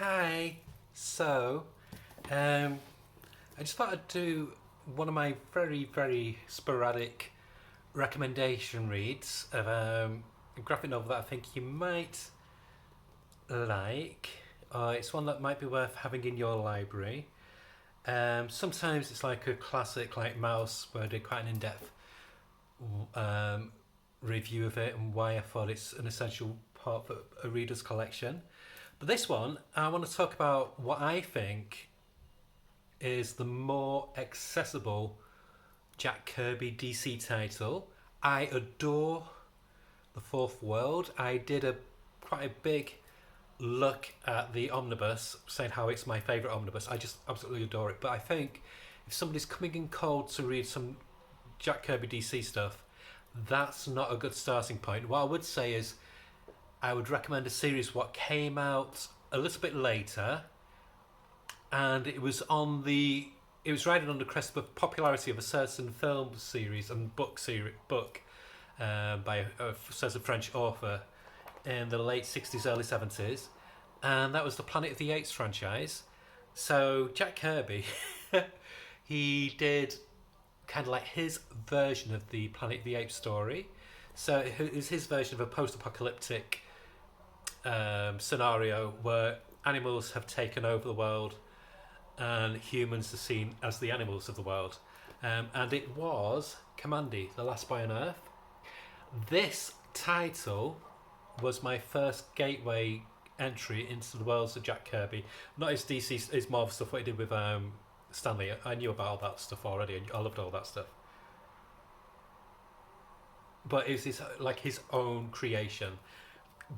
Hi. So, um, I just thought I'd do one of my very sporadic recommendation reads of a graphic novel that I think you might like. It's one that might be worth having in your library. Sometimes it's like a classic, like Mouse, where I did quite an in-depth um, review of it and why I thought it's an essential part of a reader's collection. But this one, I want to talk about what I think is the more accessible Jack Kirby DC title. I adore The Fourth World. I did a quite a big look at the omnibus, saying how it's my favourite omnibus. I just absolutely adore it. But I think if somebody's coming in cold to read some Jack Kirby DC stuff, that's not a good starting point. What I would say is I would recommend a series what came out a little bit later, and it was riding on the crest of popularity of a certain film series and book by a certain French author in the late 60s, early 70s, and that was the Planet of the Apes franchise. So Jack Kirby, he did kind of like his version of the Planet of the Apes story. So it was his version of a post-apocalyptic scenario where animals have taken over the world and humans are seen as the animals of the world. And it was Kamandi, The Last Boy on Earth. This title was my first gateway entry into the worlds of Jack Kirby. Not his DC, his Marvel stuff, what he did with Stanley. I knew about all that stuff already. I loved all that stuff. But it was his own creation.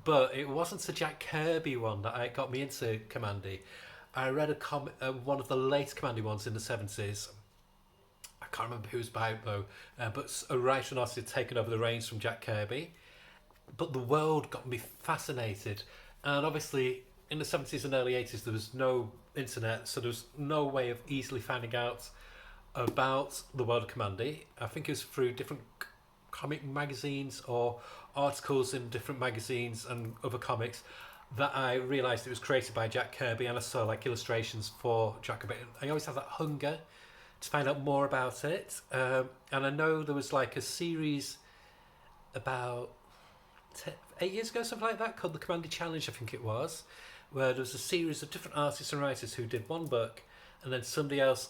But it wasn't the Jack Kirby one that got me into Kamandi. I read one of the later Kamandi ones in the 70s. I can't remember who it was by though, but a writer and artist had taken over the reins from Jack Kirby. But the world got me fascinated, and obviously in the 70s and early 80s there was no internet, so there was no way of easily finding out about the world of Kamandi. I think it was through different comic magazines or articles in different magazines and other comics that I realised it was created by Jack Kirby, and I saw like illustrations for Jack Kirby. I always had that hunger to find out more about it, and I know there was like a series about 8 years ago, something like that, called the Kamandi Challenge, I think it was, where there was a series of different artists and writers who did one book, and then somebody else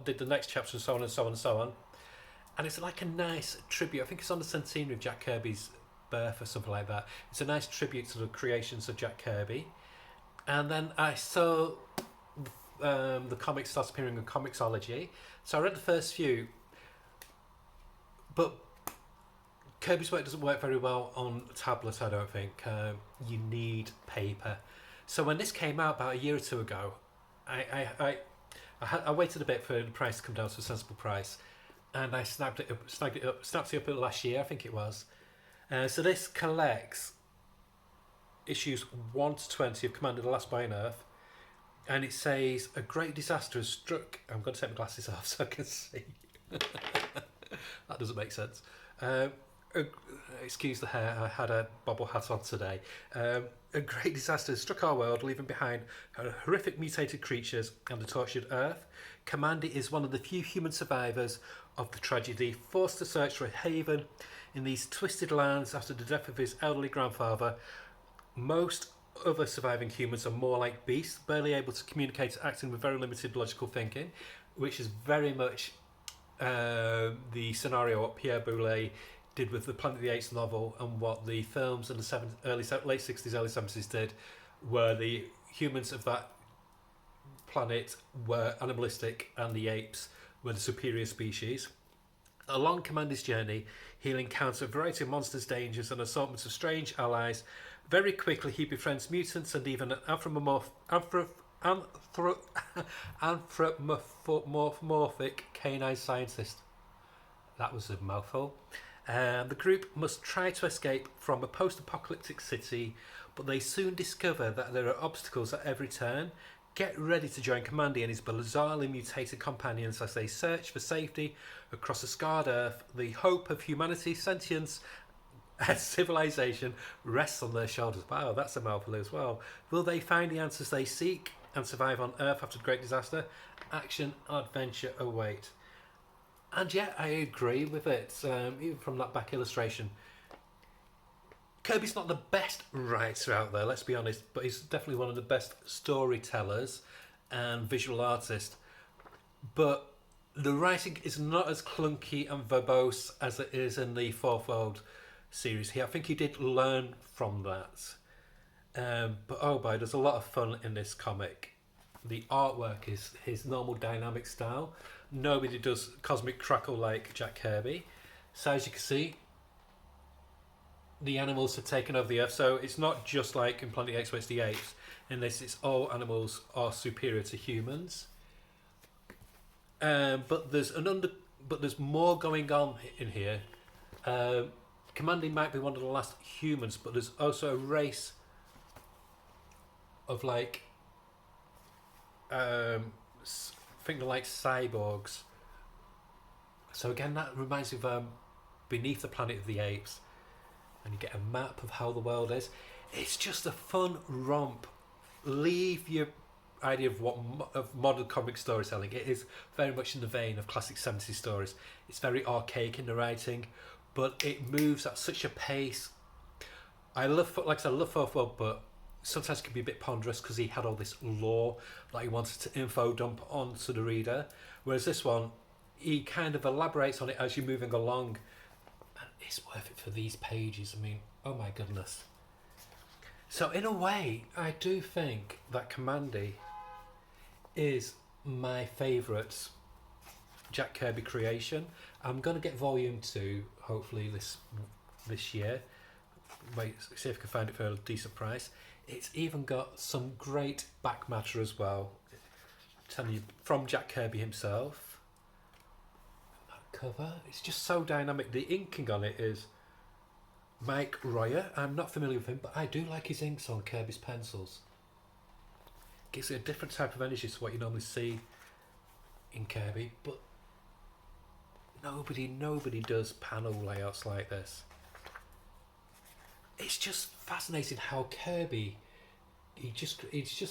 did the next chapter, and so on and so on and so on. And it's like a nice tribute. I think it's on the centenary of Jack Kirby's birth or something like that. It's a nice tribute to the creations of Jack Kirby. And then I saw the comics start appearing in Comixology. So I read the first few, but Kirby's work doesn't work very well on tablet, I don't think. You need paper. So when this came out about a year or two ago, I waited a bit for the price to come down to a sensible price, and I snapped it up last year, I think it was. So this collects issues 1 to 20 of Commander The Last Boy on Earth, and it says a great disaster has struck. I'm going to take my glasses off so I can see. That doesn't make sense. Excuse the hair, I had a bobble hat on today. A great disaster has struck our world, leaving behind horrific mutated creatures and a tortured Earth. Kamandi is one of the few human survivors of the tragedy, forced to search for a haven in these twisted lands after the death of his elderly grandfather. Most other surviving humans are more like beasts, barely able to communicate, acting with very limited logical thinking, which is very much the scenario what Pierre Boulet did with the Planet of the Apes novel, and what the films in the late 60s, early 70s did, where the humans of that planet were animalistic and the apes were the superior species. Along Commander's journey, he'll encounter a variety of monsters, dangers, and assortments of strange allies. Very quickly, he befriends mutants and even an anthropomorphic canine scientist. That was a mouthful. The group must try to escape from a post-apocalyptic city, but they soon discover that there are obstacles at every turn. Get ready to join Kamandi and his bizarrely mutated companions as they search for safety across a scarred Earth. The hope of humanity, sentience, as civilization rests on their shoulders. Wow, that's a mouthful as well. Will they find the answers they seek and survive on Earth after the great disaster? Action, adventure await. And yeah, I agree with it. Even from that back illustration, Kirby's not the best writer out there, let's be honest, but he's definitely one of the best storytellers and visual artists. But the writing is not as clunky and verbose as it is in the Fourth World series here. I think he did learn from that. But oh boy, there's a lot of fun in this comic. The artwork is his normal dynamic style. Nobody does cosmic crackle like Jack Kirby. So as you can see, the animals have taken over the Earth. So it's not just like in Planet of the Apes where it's the apes. In this, it's all animals are superior to humans. But there's more going on in here. Commandy might be one of the last humans, but there's also a race of like I think they're like cyborgs. So again, that reminds me of Beneath the Planet of the Apes, and you get a map of how the world is. It's just a fun romp. Leave your idea of of modern comic storytelling. It is very much in the vein of classic 70s stories. It's very archaic in the writing, but it moves at such a pace. I love Fourth World, but sometimes it can be a bit ponderous because he had all this lore that he wanted to info dump onto the reader. Whereas this one, he kind of elaborates on it as you're moving along, and it's worth it for these pages. I mean, oh my goodness. So in a way, I do think that Commandy is my favourite Jack Kirby creation. I'm going to get volume 2 hopefully this year. Wait, see if I can find it for a decent price. It's even got some great back matter as well. I'm telling you, from Jack Kirby himself. That cover, it's just so dynamic. The inking on it is Mike Royer. I'm not familiar with him, but I do like his inks on Kirby's pencils. Gives it a different type of energy to what you normally see in Kirby, but nobody does panel layouts like this. It's just fascinating how Kirby he just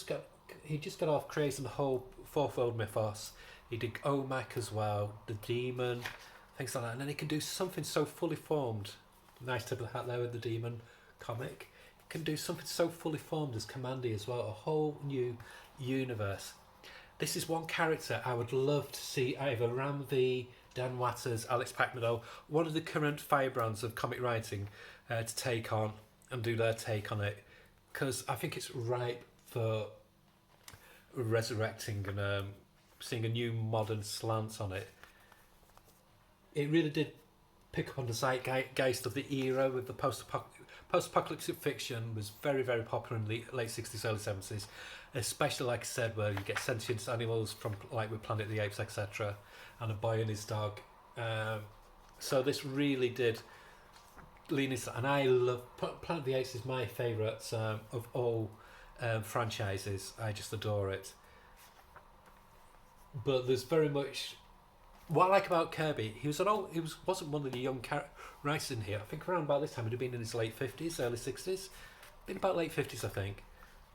got off creating the whole Fourth World mythos. He did OMAC as well, the demon, things like that, and then he can do something so fully formed. Nice tip of the hat there with the demon comic. Can do something so fully formed as Commandy as well, a whole new universe. This is one character I would love to see either Ram V, Dan Watters, Alex Pacmado, one of the current firebrands of comic writing, to take on and do their take on it, because I think it's ripe for resurrecting and seeing a new modern slant on it. It really did pick up on the zeitgeist of the era with the post-apocalyptic fiction was very, very popular in the late 60s, early 70s, especially, like I said, where you get sentient animals from, like with Planet of the Apes, etc., and a boy and his dog. So this really did lean into that, and I love Planet of the Apes is my favourite of all franchises. I just adore it. But there's very much what I like about Kirby. Wasn't one of the young writers in here. I think around about this time he'd have been in his late 50s, early 60s. Been about late 50s, I think.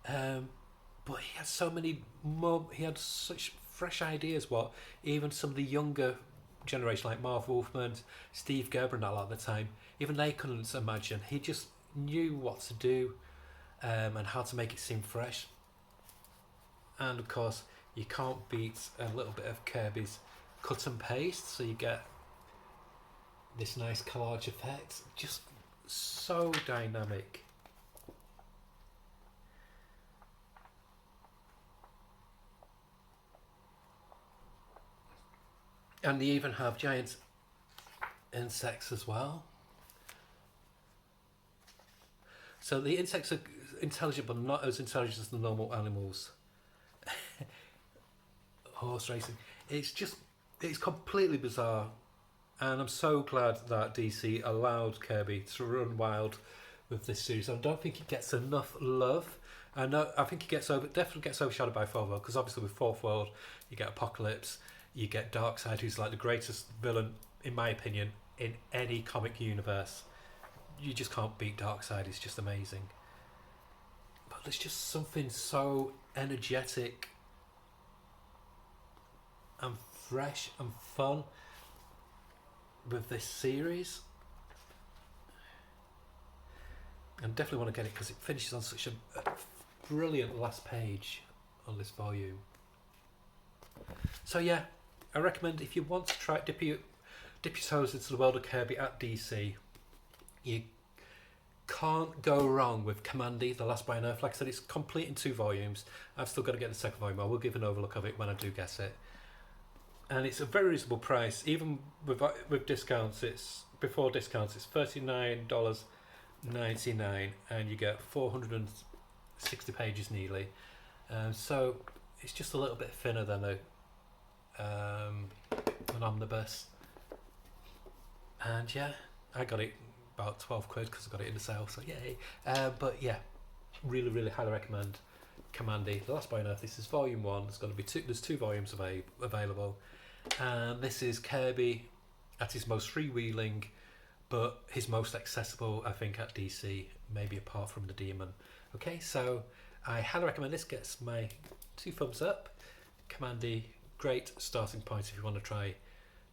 But he had so many more. He had such fresh ideas. What even some of the younger generation, like Marv Wolfman, Steve Gerber, and all at the time, even they couldn't imagine. He just knew what to do and how to make it seem fresh. And of course, you can't beat a little bit of Kirby's cut and paste, so you get this nice collage effect. Just so dynamic. And they even have giant insects as well. So the insects are intelligent, but not as intelligent as the normal animals. Horse racing. It's completely bizarre. And I'm so glad that DC allowed Kirby to run wild with this series. I don't think it gets enough love. I think it definitely gets overshadowed by Fourth World, because obviously with Fourth World you get Apocalypse, you get Darkseid, who's like the greatest villain, in my opinion, in any comic universe. you just can't beat Darkseid. It's just amazing. But there's just something so energetic and fresh and fun with this series. And definitely want to get it because it finishes on such a brilliant last page on this volume. So yeah, I recommend if you want to try dip your toes into the world of Kirby at DC, you can't go wrong with Commandy, The Last Boy on Earth. Like I said, it's complete in 2 volumes. I've still got to get the second volume. I will give an overlook of it when I do get it. And it's a very reasonable price, even with discounts. It's before discounts. It's $39.99, and you get 460 pages nearly. So it's just a little bit thinner than an omnibus. And yeah, I got it about 12 quid because I got it in the sale, so yay. But yeah, really, really highly recommend Commandy, The Last Boy on Earth. This is volume 1. There's going to be there's 2 volumes available. And this is Kirby at his most freewheeling, but his most accessible, I think, at DC, maybe apart from the Demon. Okay, so I highly recommend this. Gets my 2 thumbs up. Commandy, great starting point if you want to try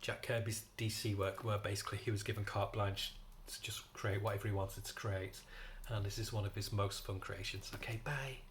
Jack Kirby's DC work, where basically he was given carte blanche to just create whatever he wanted to create, and this is one of his most fun creations. Okay, bye.